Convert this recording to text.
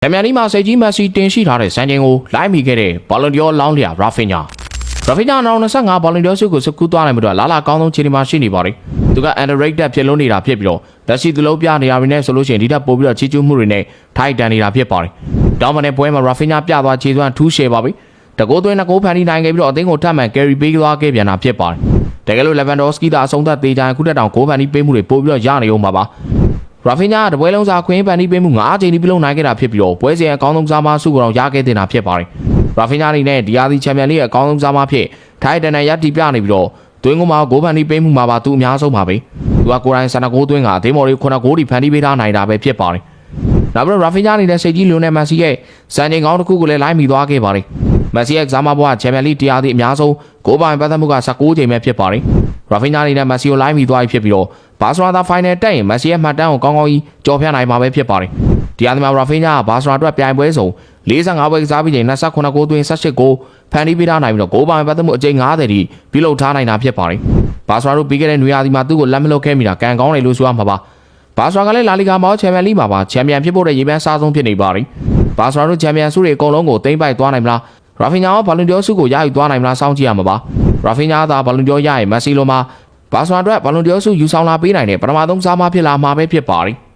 ။မြန်နီမှာစိတ်ကြီးမက်ဆီတင်ရှိထားတဲ့စံချိန်ကိုလိုက်မိခဲ့တဲ့ဘောလုံးကျော်လောင်းလျာရာဖင်ညာနောက်25ဘောလုံးကျော်စုကိုစကူးသွားနိုင်မှုတော့လာကောင်းဆုံးခြေနေမှာရှိနေပါတယ်။သူက underrated ဖြစ်လို့နေတာဖြစ်ပြီးတော့လက်ရှိသူလုံးပြနေရပြီနဲ့ဆိုလို့ရှိရင်ဒီထက်ပိုပြီးတော့ချီကျူးမှုတွေနဲ့ထိုက်တန်နေတာဖြစ်ပါတယ်။တောင်းမနဲ့ပွဲမှာရာဖင်ညာပြသွားခြေစွမ်းထူးရှယ်ပါပြီ။တကိုးသွင်း2ဂိုးဖန်တီးနိုင်ခဲ့ပြီးတော့အသင်းကိုထပ်မံ carry ပေးသွားခဲ့ပြန်တာဖြစ်ပါတယ်။တကယ်လို့ Lewandowski သာအဆုံးသတ်သေးကြရင်ခုတက်တောင်ဂိုးဖန်တီးပေးမှုတွေပိုပြီးတော့ရနေအောင်ပါပါ။ရာဖင်ညာတပွဲလုံးစာခွင်းဖန်တီးပေးမှု9ချိန်ပြုလုပ်နိုင်ခဲ့တာဖြစ်ပြီးတော့ပွဲစဉ်အကောင်းဆုံးစားမစုကိုတော့ရခဲ့တင်တာဖြစ်ပါတယ်။ရာဖင်ညာအနေနဲ့ဒီယာဒီချန်ပီယံလိရဲ့အကောင်းဆုံးစားမဖြစ်ထိုက်တန်နဲ့ရတီပြနေပြီးတော့သွင်းကိုမှာဂိုးဖန်တီးပေးမှုမှာပါသူအများဆုံးပါပဲ။သူကကိုယ်တိုင်ဆန္ဒဂိုးသွင်းကအသေးမော်လေး9ဂိုးဒီဖန်တီးပေးထားနိုင်တာပဲဖြစ်ပါတယ်။နောက်ပြီးတော့ရာဖင်ညာအနေနဲ့စိတ်ကြီးလျိုနယ်မက်ဆီရဲ့စံချိန်ကောင်းတစ်ခုကိုလည်းလိုက်မိသွားခဲ့ပါတယ်။မက်ဆီရဲ့ကစားမပွဲချန်ပီယံလိတရားသည့်အများဆုံးဂိုးပိုင်ပတ်သက်မှုက19ချိန်ပဲဖြစ်ပါတယ်။ရာဖင်ညာအနေနဲ့မက်ဆီကိုလိုက်မိသွားပြီဖြစ်ပြီးတော့ဘာစရာသာဖိုင်နယ်တက်ရင်မက်ဆီရဲ့မှတ်တမ်းကိုကောင်းကောင်းကြီးကျော်ဖြတ်နိုင်မှာပဲဖြစ်ပါတယ်။ဒီအသင်းမှာရာဖင်ညာကဘာစရာအတွက်ပြိုင်ပွဲစုံ45ပွဲကစားပြီးချိန်29ဂိုးသွင်း18ဂိုးဖန်တီးပေးထားနိုင်ပြီးတော့ဂိုးပိုင်ပတ်သက်မှုအကြိမ်90တိပြုလုပ်ထားနိုင်တာဖြစ်ပါတယ်။ဘာစရာတို့ပြီးခဲ့တဲ့နွေရာသီမှာသူ့ကိုလက်မလွတ်ခဲ့မိတာကံကောင်းတယ်လို့ဆိုရမှာပါ။ဘာစရာကလည်းလာလီဂါမှာချန်ပီယံလိမှာပါချန်ပီယံဖြစ်ဖို့တဲ့ရေပန်းစားဆုံးဖြစ်နေပါပြီ။ဘာစရာတို့ချန်ပီယံဆုတွေအကုန်လုံးကိုသိမ်းပိုက်သွားနိုင်မလား။ရာဖင်ညာကဘာလွန်ကျော်ဆုကိုရယူသွားနိုင်မလားစောင့်ကြည့်ရမှာပါ။ရာဖင်ညာကဘာလွန်ကျော်ရရင်မက်ဆီလိုမှာဘာစရာအတွက်ဘာလွန်ကျော်ဆုယူဆောင်လာပေးနိုင်တဲ့ပထမဆုံးစားမဖြစ်လာမှာပဲဖြစ်ပါတယ်။